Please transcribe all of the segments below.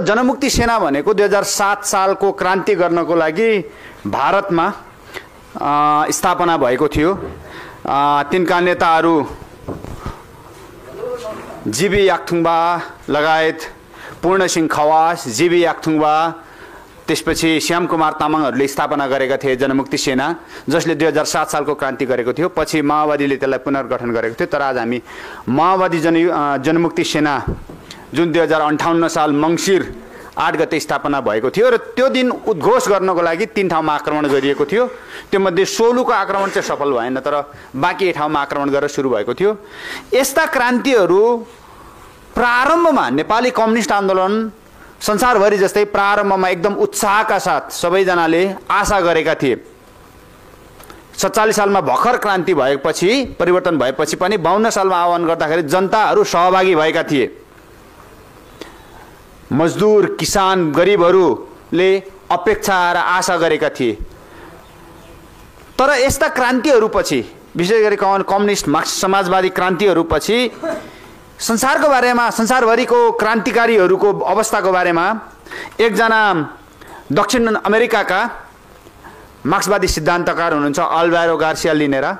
जनमुक्ति सेना भनेको 2007 सालको क्रान्ति गर्नको लागि भारतमा स्थापना भएको थियो। तिनका नेताहरू जीबी याक्थुङबा लगायत पूर्णसिंह खवास, जीबी याक्थुङबा, त्यसपछि श्यामकुमार तामाङहरूले स्थापना गरेका थिए जनमुक्ति सेना, जसले 2007 सालको क्रान्ति गरेको थियो। पछि माओवादीले त्यसलाई पुनर्गठन गरेको थियो। तर आज हामी माओवादी जनमुक्ति सेना जुन 2058 साल मङ्सिर 8 गते स्थापना भएको थियो र त्यो दिन उद्घोष गर्नको लागि 3 ठाउँमा आक्रमण गरिएको थियो। त्यो मध्ये 16 को आक्रमण चाहिँ सफल भएन, तर बाँकी ठाउँमा आक्रमण गरेर सुरु भएको थियो। यस्ता क्रान्तिहरू प्रारम्भमा नेपाली कम्युनिस्ट आन्दोलन संसारभरि जस्तै प्रारम्भमा एकदम उत्साहका साथ सबैजनाले आशा गरेका थिए। 47 सालमा भर्खर क्रान्ति भएपछि, परिवर्तन भएपछि पनि 52 सालमा आह्वान गर्दाखेरि जनताहरू सहभागी भएका थिए। मजदुर, किसान, गरिबहरूले अपेक्षा र आशा गरेका थिए। तर यस्ता क्रान्तिहरूपछि, विशेष गरी कम्युनिस्ट मार्क्स समाजवादी क्रान्तिहरूपछि संसारको बारेमा, संसारभरिको क्रान्तिकारीहरूको अवस्थाको बारेमा एकजना दक्षिण अमेरिकाका मार्क्सवादी सिद्धान्तकार हुनुहुन्छ अल्भारो गार्सिया लिनेरा।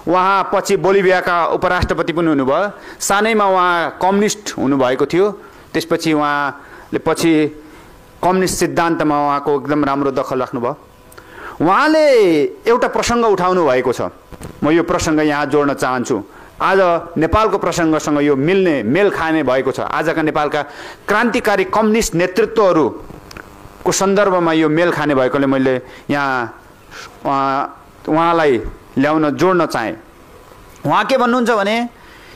उहाँ पछि बोलिभियाका उपराष्ट्रपति पनि हुनुभयो। सानैमा उहाँ कम्युनिस्ट हुनुभएको थियो। त्यसपछि उहाँले पछि कम्युनिस्ट सिद्धान्तमा उहाँको एकदम राम्रो दखल राख्नुभयो। उहाँले एउटा प्रसङ्ग उठाउनु भएको छ। म यो प्रसङ्ग यहाँ जोड्न चाहन्छु। आज नेपालको प्रसङ्गसँग यो मेल खाने भएको छ। आजका नेपालका क्रान्तिकारी कम्युनिस्ट नेतृत्वहरूको सन्दर्भमा यो मेल खाने भएकोले मैले यहाँ उहाँलाई जोड्न चाहेँ। उहाँ के भन्नुहुन्छ भने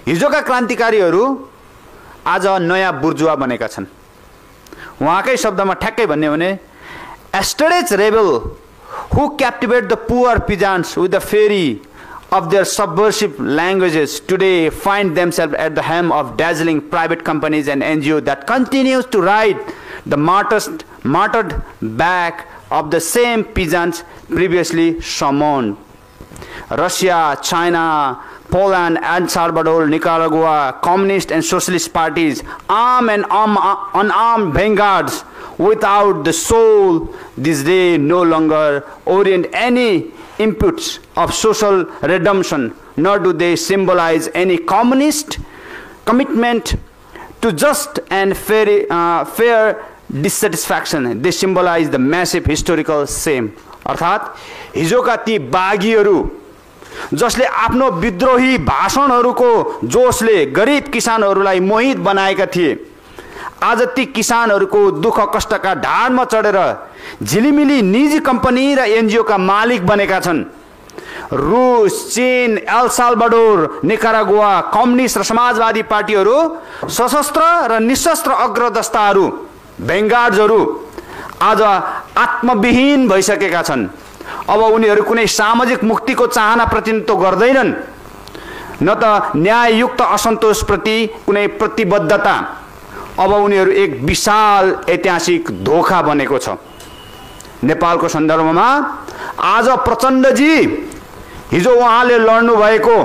हिजोका क्रान्तिकारीहरू आज नयाँ बुर्जुवा बनेका छन्। उहाँकै शब्दमा ठ्याक्कै भन्ने भने yesterday's rebel who captivate the poor peasants with the fairy of their subversive languages today find themselves at the helm of dazzling private companies and NGOs that continues to ride the martyred back of the same peasants previously summoned. Russia, China, Poland, El Salvador, Nicaragua, communist and socialist parties, armed and unarmed vanguards without the soul, this day no longer orient any inputs of social redemption, nor do they symbolize any communist commitment to just and fair dissatisfaction. They symbolize the massive historical shame. अर्थात हिजोका ती बागीहरू जसले आफ्नो विद्रोही भाषणहरूको जोशले गरिब किसानहरूलाई मोहित बनाएका थिए, आज ती किसानहरूको दुःख कष्टका ढाडमा चढेर झिलिमिली निजी कम्पनी र एनजिओका मालिक बनेका छन्। रुस, चीन, एल साल्भाडोर, निकारागुआ कम्युनिस्ट र समाजवादी पार्टीहरू, सशस्त्र र निशस्त्र अग्रदस्ताहरू, भेङ्गार्ड्सहरू आज आत्मविहीन भइसकेका छन्। अब उनीहरू कुनै सामाजिक मुक्तिको चाहना प्रतिनिधित्व गर्दैनन्, न त न्याययुक्त असन्तोषप्रति कुनै प्रतिबद्धता। अब उनीहरू एक विशाल ऐतिहासिक धोखा बनेको छ। नेपालको सन्दर्भमा आज प्रचण्डजी हिजो उहाँले लड्नु भएको,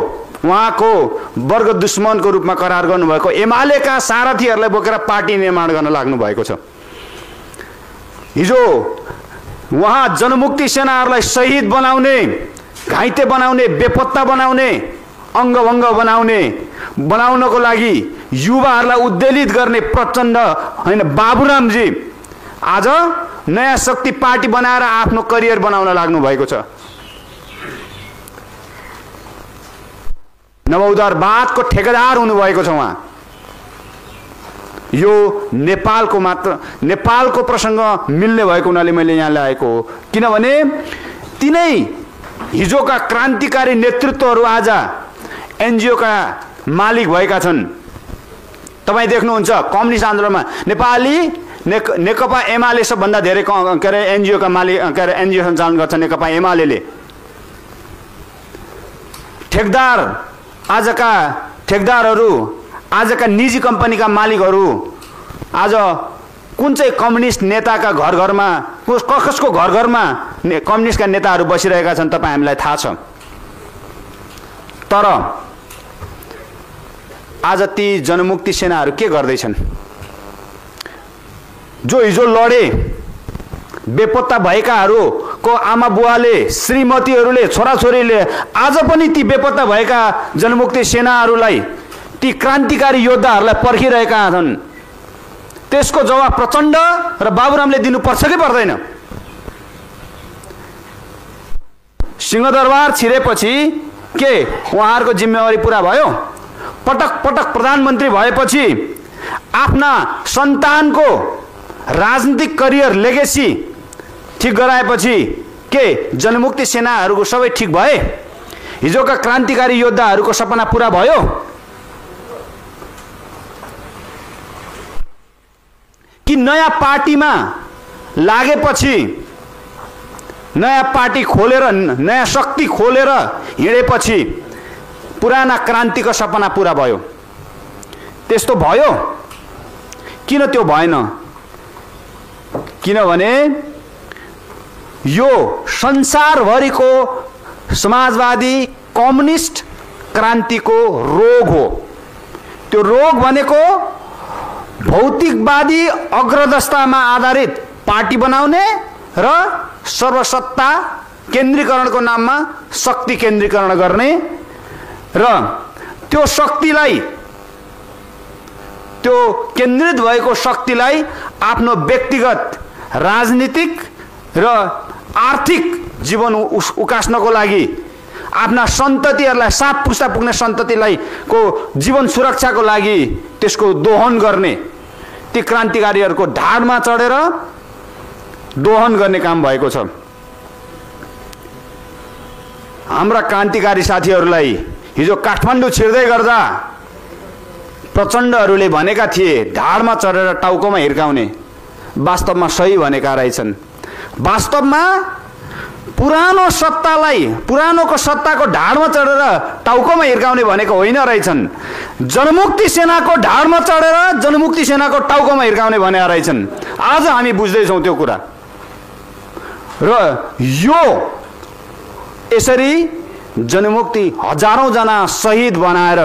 उहाँको वर्ग दुश्मनको रूपमा करार गर्नुभएको एमालेका सारथीहरूलाई बोकेर पार्टी निर्माण गर्न लाग्नु भएको छ। हिजो उहाँ जनमुक्ति सेनाहरूलाई शहीद बनाउने, घाइते बनाउने, बेपत्ता बनाउने, अङ्गभङ्ग बनाउनको लागि युवाहरूलाई उद्वेलित गर्ने प्रचण्ड हैन बाबुरामजी आज नयाँ शक्ति पार्टी बनाएर आफ्नो करियर बनाउन लाग्नु भएको छ। नवउदारवादको ठेकेदार हुनुभएको छ उहाँ। यो नेपालको प्रसङ्ग मिल्ने भएको हुनाले मैले यहाँ ल्याएको हो। किनभने तिनै हिजोका क्रान्तिकारी नेतृत्वहरू आज एनजिओका मालिक भएका छन्। तपाईँ देख्नुहुन्छ कम्युनिस्ट आन्दोलनमा नेपाली नेकपा एमाले सबभन्दा धेरै के अरे एनजिओका मालिक के अरे एनजिओ सञ्चालन गर्छ नेकपा एमाले। आजका ठेकदारहरू, आजका निजी कम्पनीका मालिकहरू आज कुन चाहिँ कम्युनिस्ट नेताका घर घरमा, कसको घर घरमा कम्युनिस्टका नेताहरू बसिरहेका छन् तपाईँ हामीलाई थाहा छ। तर आज ती जनमुक्ति सेनाहरू के गर्दैछन्? जो हिजो लडे, बेपत्ता भएकाहरूको आमा बुवाले, श्रीमतीहरूले, छोराछोरीले आज पनि ती बेपत्ता भएका जनमुक्ति सेनाहरूलाई, ती क्रान्तिकारी योद्धाहरूलाई पर्खिरहेका छन्। त्यसको जवाब प्रचण्ड र बाबुरामले दिनुपर्छ कि पर्दैन? सिंहदरबार छिरेपछि के उहाँहरूको जिम्मेवारी पुरा भयो? पटक पटक प्रधानमन्त्री भएपछि आफ्ना सन्तानको राजनीतिक करियर, लेगेसी ठीक गराएपछि के जनमुक्ति सेनाहरूको सबै ठीक भए? हिजोका क्रान्तिकारी योद्धाहरूको सपना पुरा भयो? कि नयाँ पार्टीमा लागेपछि, नयाँ पार्टी खोलेर, नयाँ शक्ति खोलेर हिँडेपछि पुराना क्रान्तिको सपना पुरा भयो? त्यस्तो भयो? किन त्यो भएन? किनभने यो संसारभरिको समाजवादी कम्युनिस्ट क्रान्तिको रोग हो। त्यो रोग भनेको भौतिकवादी अग्रदस्तामा आधारित पार्टी बनाउने र सर्वसत्ता केन्द्रीकरणको नाममा शक्ति केन्द्रीकरण गर्ने र त्यो शक्तिलाई, त्यो केन्द्रित भएको शक्तिलाई आफ्नो व्यक्तिगत, राजनीतिक र आर्थिक जीवन उकास्नको लागि, आफ्ना सन्ततिहरूलाई, 7 पुस्ता पुग्ने सन्ततिलाई को जीवन सुरक्षाको लागि त्यसको दोहन गर्ने, ती क्रान्तिकारीहरूको ढाडमा चढेर दोहन गर्ने काम भएको छ। हाम्रा क्रान्तिकारी साथीहरूलाई हिजो काठमाडौँ छिर्दै गर्दा प्रचण्डहरूले भनेका थिए ढाडमा चढेर टाउकोमा हिर्काउने, वास्तवमा सही भनेका रहेछन्। वास्तवमा पुरानो सत्तालाई, पुरानोको सत्ताको ढाडमा चढेर टाउकोमा हिर्काउने भनेको होइन रहेछन्, जनमुक्ति सेनाको ढाडमा चढेर जनमुक्ति सेनाको टाउकोमा हिर्काउने भनेका रहेछन्। आज हामी बुझ्दैछौँ त्यो कुरा। र यो यसरी जनमुक्ति हजारौं जना शहीद बनाएर,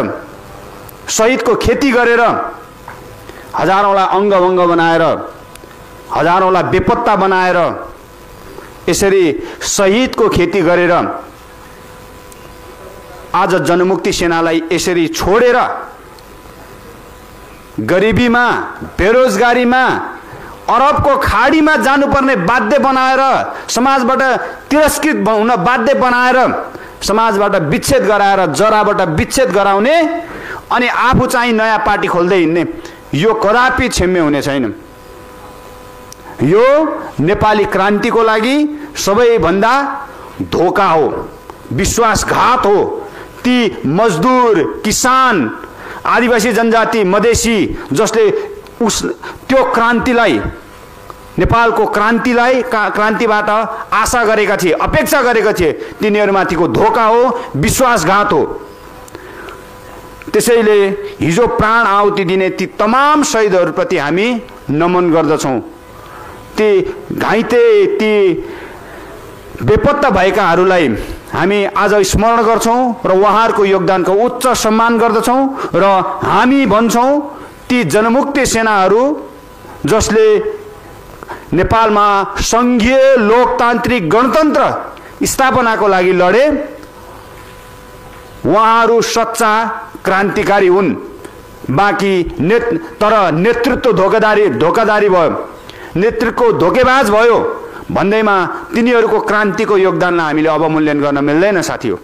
शहीदको खेती गरेर, हजारौंलाई अङ्गभङ्ग बनाएर, हजारौंलाई बेपत्ता बनाएर, यसरी शहीदको खेती गरेर आज जनमुक्ति सेनालाई यसरी छोडेर गरिबीमा, बेरोजगारीमा, अरबको खाडीमा जानुपर्ने बाध्य बनाएर, समाजबाट तिरस्कृत हुन बाध्य बनाएर, समाजबाट विच्छेद गराएर, जराबाट विच्छेद गराउने अनि आफू चाहिँ नयाँ पार्टी खोल्दै हिँड्ने, यो कदापि क्षम्य हुने छैन। यो नेपाली क्रान्तिको लागि सबैभन्दा धोका हो, विश्वासघात हो। ती मजदुर, किसान, आदिवासी जनजाति, मधेसी जसले त्यो क्रान्तिलाई, नेपालको क्रान्तिलाई, क्रान्तिबाट आशा गरेका थिए, अपेक्षा गरेका थिए, तिनीहरूमाथिको धोका हो, विश्वासघात हो। त्यसैले हिजो प्राण आहुति दिने ती तमाम शहीदहरूप्रति हामी नमन गर्दछौँ। ती घाइते, ती बेपत्ता भएकाहरूलाई हामी आज स्मरण गर्छौँ र उहाँहरूको योगदानको उच्च सम्मान गर्दछौँ र हामी भन्छौँ ती जनमुक्ति सेनाहरू जसले नेपालमा संघीय लोकतान्त्रिक गणतन्त्र स्थापनाको लागि लडे, उहाँहरू सच्चा क्रान्तिकारी हुन्। बाँकी तर नेतृत्व धोकादारी भयो, नेतृत्वको धोकेबाज भयो भन्दैमा तिनीहरूको क्रान्तिको योगदानलाई हामीले अवमूल्यन गर्न मिल्दैन साथी हो।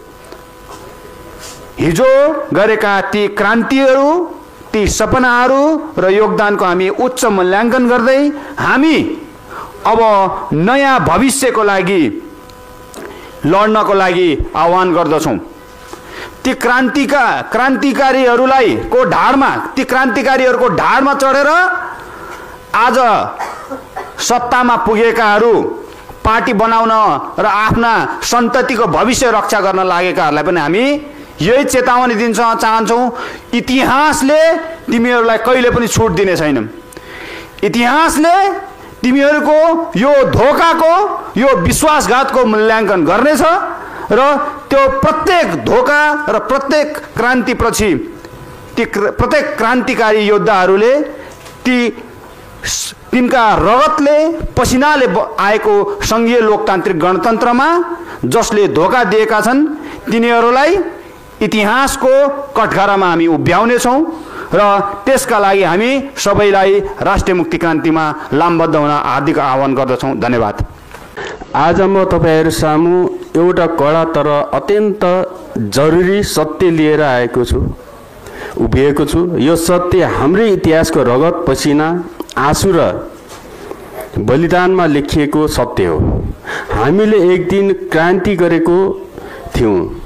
हिजो गरेका ती क्रान्तिहरू, ती सपनाहरू र योगदानको हामी उच्च मूल्याङ्कन गर्दै हामी अब नयाँ भविष्यको लागि लड्नको लागि आह्वान गर्दछौँ। ती क्रान्तिकारीहरूलाई को ढाडमा, ती क्रान्तिकारीहरूको ढाडमा चढेर आज सत्तामा पुगेकाहरू, पार्टी बनाउन र आफ्ना सन्ततिको भविष्य रक्षा गर्न लागेकाहरूलाई पनि हामी यही चेतावनी दिन चाहन्छौँ। इतिहासले तिमीहरूलाई कहिले पनि छुट दिने छैन। इतिहासले तिमीहरूको यो धोकाको, यो विश्वासघातको मूल्याङ्कन गर्नेछ र त्यो प्रत्येक धोका र प्रत्येक क्रान्तिपछि ती प्रत्येक क्रान्तिकारी योद्धाहरूले ती तिनका रगतले पसिनाले आएको सङ्घीय लोकतान्त्रिक गणतन्त्रमा जसले धोका दिएका छन् तिनीहरूलाई इतिहासको कठघरामा हामी उभ्याउनेछौँ र त्यसका लागि हामी सबैलाई राष्ट्रिय मुक्ति क्रान्तिमा लामबद्ध हुन हार्दिक आह्वान गर्दछौँ। धन्यवाद। आज म तपाईहरु सामु एउटा कडा तर अत्यन्त जरुरी सत्य लिएर आएको छु, उभिएको छु। यो सत्य हाम्रै इतिहासको रगत पसिना आँसु र बलिदानमा लेखिएको सत्य हो। हामीले एक दिन क्रान्ति गरेको थियौँ,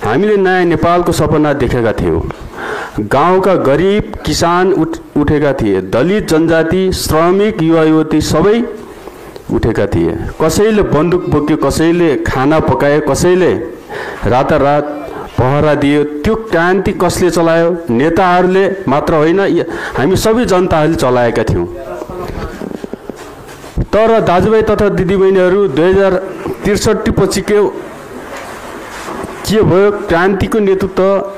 हामीले नयाँ नेपालको सपना देखेका थियौँ। गाउँका गरिब किसान उठेका थिए, दलित जनजाति श्रमिक युवा युवती सबै उठेका थिए। कसैले बन्दुक बोक्यो, कसैले खाना पकायो, कसैले रातारात पहरा दियो। त्यो क्रान्ति कसले चलायो? नेताहरूले मात्र होइन, हामी सबै जनताहरूले चलाएका थियौँ। तर दाजुभाइ तथा दिदीबहिनीहरू 2063 पछिको के भयो? क्रान्तिको नेतृत्व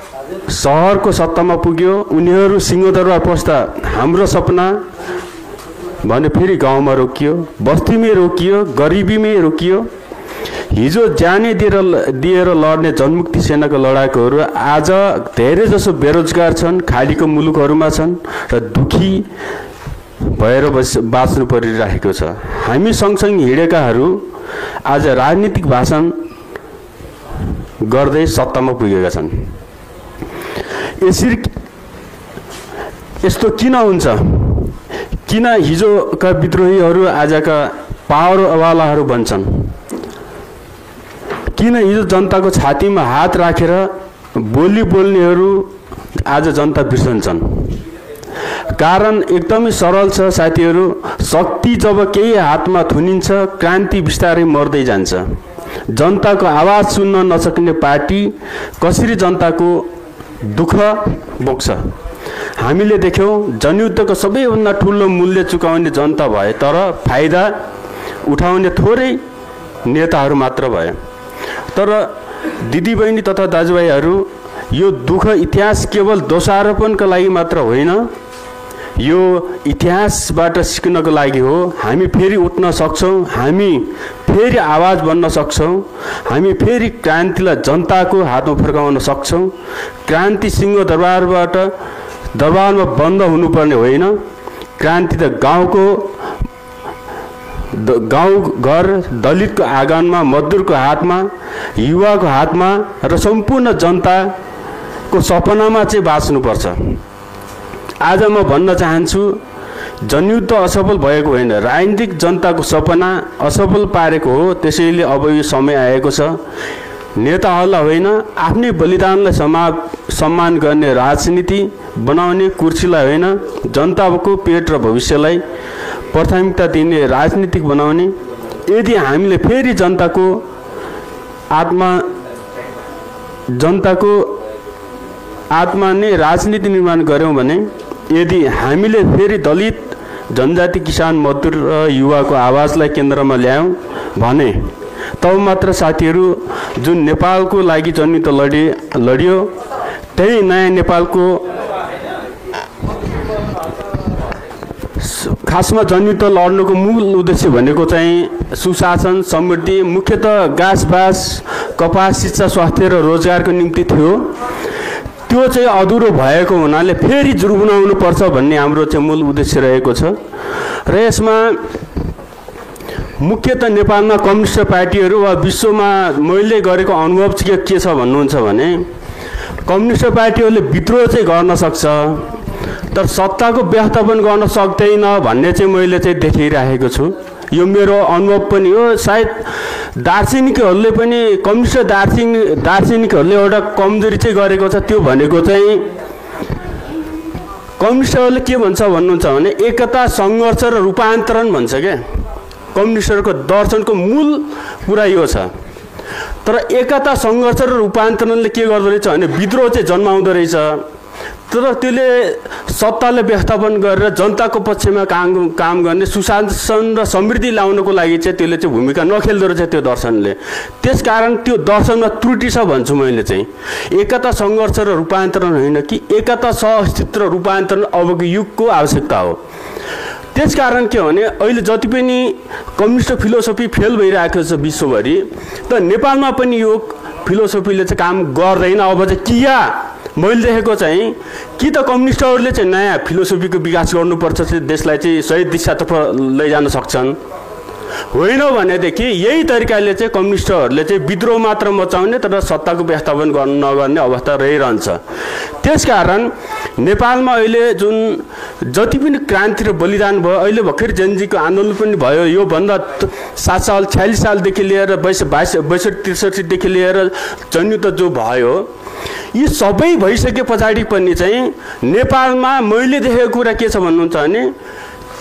सहरको सत्तामा पुग्यो। उनीहरू सिंहदरबार पस्दा हाम्रो सपना भने फेरि गाउँमा रोकियो, बस्तीमै रोकियो, गरिबीमै रोकियो। हिजो ज्यानै दिएर लड्ने जनमुक्ति सेनाको लडाकुहरू आज धेरै जसो बेरोजगार छन्, खाडीको मुलुकहरूमा छन् र दुखी भएर बाँच्नु परिरहेको छ। हामी सँगसँगै हिँडेकाहरू आज राजनीतिक भाषण गर्दै सत्तामा पुगेका छन्। यसरी यस्तो किन हुन्छ? किन हिजोका विद्रोहीहरू आजका पावरवालाहरू बन्छन्? किन हिजो जनताको छातीमा हात राखेर बोली बोल्नेहरू आज जनता बिर्सन्छन्? कारण एकदमै सरल छ साथीहरू। शक्ति जब केही हातमा थुनिन्छ, क्रान्ति बिस्तारै मर्दै जान्छ। जनताको आवाज सुन्न नसक्ने पार्टी कसरी जनताको दुःख बोक्छ? हामीले देख्यौँ जनयुद्धको सबैभन्दा ठुलो मूल्य चुकाउने जनता भए, तर फाइदा उठाउने थोरै नेताहरू मात्र भए। तर दिदीबहिनी तथा दाजुभाइहरू, यो दुःख इतिहास केवल दोषारोपणका लागि मात्र होइन, यो इतिहासबाट सिक्नको लागि हो। हामी फेरि उठ्न सक्छौँ, हामी फेरि आवाज बन्न सक्छौँ, हामी फेरि क्रान्तिलाई जनताको हातमा फर्काउन सक्छौँ। क्रान्ति सिंहदरबारमा बन्द हुनुपर्ने होइन। क्रान्ति त गाउँ घर दलितको आँगनमा, मजदुरको हातमा, युवाको हातमा र सम्पूर्ण जनताको सपनामा चाहिँ बाँच्नुपर्छ। आज म भन्न चाहन्छु, जनयुद्ध असफल भएको होइन, राजनीतिक जनताको सपना असफल पारेको हो। त्यसैले अब यो समय आएको छ, नेताहरूलाई होइन, आफ्नै बलिदानलाई सम्मान गर्ने राजनीति बनाउने, कुर्सीलाई होइन, जनताको पेट र भविष्यलाई प्राथमिकता दिने राजनीतिक बनाउने। यदि हामीले फेरि जनताको आत्मा नै राजनीति निर्माण गऱ्यौँ भने, यदि हामीले फेरि दलित जनजाति किसान मजदुर र युवाको आवाजलाई केन्द्रमा ल्यायौँ भने तब मात्र साथीहरू, जुन नेपालको लागि जनयुद्ध लडियो त्यही नयाँ नेपालको खासमा जनयुद्ध लड्नुको मूल उद्देश्य भनेको चाहिँ सुशासन, समृद्धि, मुख्यतः गाँसबास, कपास, शिक्षा, स्वास्थ्य र रोजगारको निम्ति थियो। त्यो चाहिँ अधुरो भएको हुनाले फेरि जुर्बुनाउनु पर्छ भन्ने हाम्रो चाहिँ मूल उद्देश्य रहेको छ। र यसमा मुख्यतः नेपालमा कम्युनिस्ट पार्टीहरू वा विश्वमा मैले गरेको अनुभव चाहिँ के छ भन्नुहुन्छ भने, कम्युनिस्ट पार्टीहरूले विद्रोह चाहिँ गर्न सक्छ तर सत्ताको व्यवस्थापन गर्न सक्दैन भन्ने चाहिँ मैले चाहिँ देखिरहेको छु। यो मेरो अनुभव पनि हो। सायद दार्शनिकहरूले पनि, कम्युनिस्ट दार्शनिकहरूले एउटा कमजोरी चाहिँ गरेको छ, त्यो भनेको चाहिँ कम्युनिस्टहरूले के भन्छ भन्नुहुन्छ भने एकता, सङ्घर्ष र रूपान्तरण भन्छ क्या। कम्युनिस्टहरूको दर्शनको मूल कुरा यो छ। तर एकता, सङ्घर्ष र रूपान्तरणले के गर्दो रहेछ भने विद्रोह चाहिँ जन्माउँदो रहेछ। तर त्यसले सत्ताले व्यवस्थापन गरेर जनताको पक्षमा काम गर्ने, सुशासन र समृद्धि ल्याउनको लागि चाहिँ त्यसले चाहिँ भूमिका नखेल्दो रहेछ त्यो दर्शनले। त्यसकारण त्यो दर्शनमा त्रुटि छ भन्छु मैले चाहिँ। एकता, सङ्घर्ष र रूपान्तरण होइन कि एकता, सह अस्तित्व र रूपान्तरण अबको युगको आवश्यकता हो। त्यसकारण के भने अहिले जति पनि कम्युनिस्ट फिलोसफी फेल भइरहेको छ विश्वभरि, त नेपालमा पनि यो फिलोसफीले चाहिँ काम गर्दैन। अब चाहिँ किया मैले देखेको चाहिँ कि त कम्युनिस्टहरूले चाहिँ नयाँ फिलोसफीको विकास गर्नुपर्छ, चाहिँ देशलाई चाहिँ सही दिशातर्फ लैजान सक्छन्, होइन भनेदेखि यही तरिकाले चाहिँ कम्युनिस्टहरूले चाहिँ विद्रोह मात्र मचाउने तर सत्ताको व्यवस्थापन गर्न नगर्ने अवस्था रहिरहन्छ। त्यसकारण नेपालमा अहिले जुन जति पनि क्रान्ति र बलिदान भयो, अहिले भर्खर जनजीको आन्दोलन पनि भयो, योभन्दा 7 साल 46 सालदेखि लिएर 62-63 लिएर जनयुद्ध जो भयो, यी सबै भइसके पछाडि पनि चाहिँ नेपालमा मैले देखेको कुरा के छ भन्नुहुन्छ भने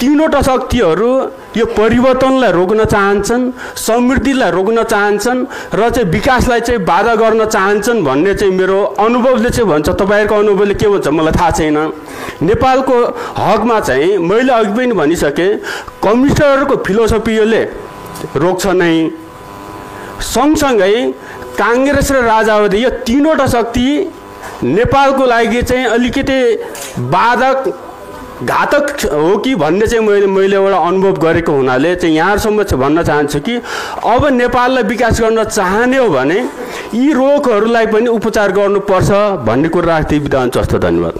तीनवटा शक्तिहरू यो परिवर्तनलाई रोक्न चाहन्छन्, समृद्धिलाई रोक्न चाहन्छन् र चाहिँ विकासलाई चाहिँ बाधा गर्न चाहन्छन् भन्ने चाहिँ मेरो अनुभवले चाहिँ भन्छ। तपाईँहरूको अनुभवले के भन्छ मलाई थाहा छैन। नेपालको हकमा चाहिँ मैले अघि पनि भनिसकेँ, कम्युनिस्टहरूको फिलोसफीले रोक्छ नै, सँगसँगै काङ्ग्रेस र राजावादी यो तीनवटा शक्ति नेपालको लागि चाहिँ अलिकति बाधक घातक हो कि भन्ने चाहिँ मैले एउटा अनुभव गरेको हुनाले चाहिँ यहाँहरूसम्म चाहिँ भन्न चाहन्छु कि अब नेपाललाई विकास गर्न चाहने हो भने यी रोगहरूलाई पनि उपचार गर्नुपर्छ भन्ने कुरा राख्दै बिदा हुन्छ। धन्यवाद।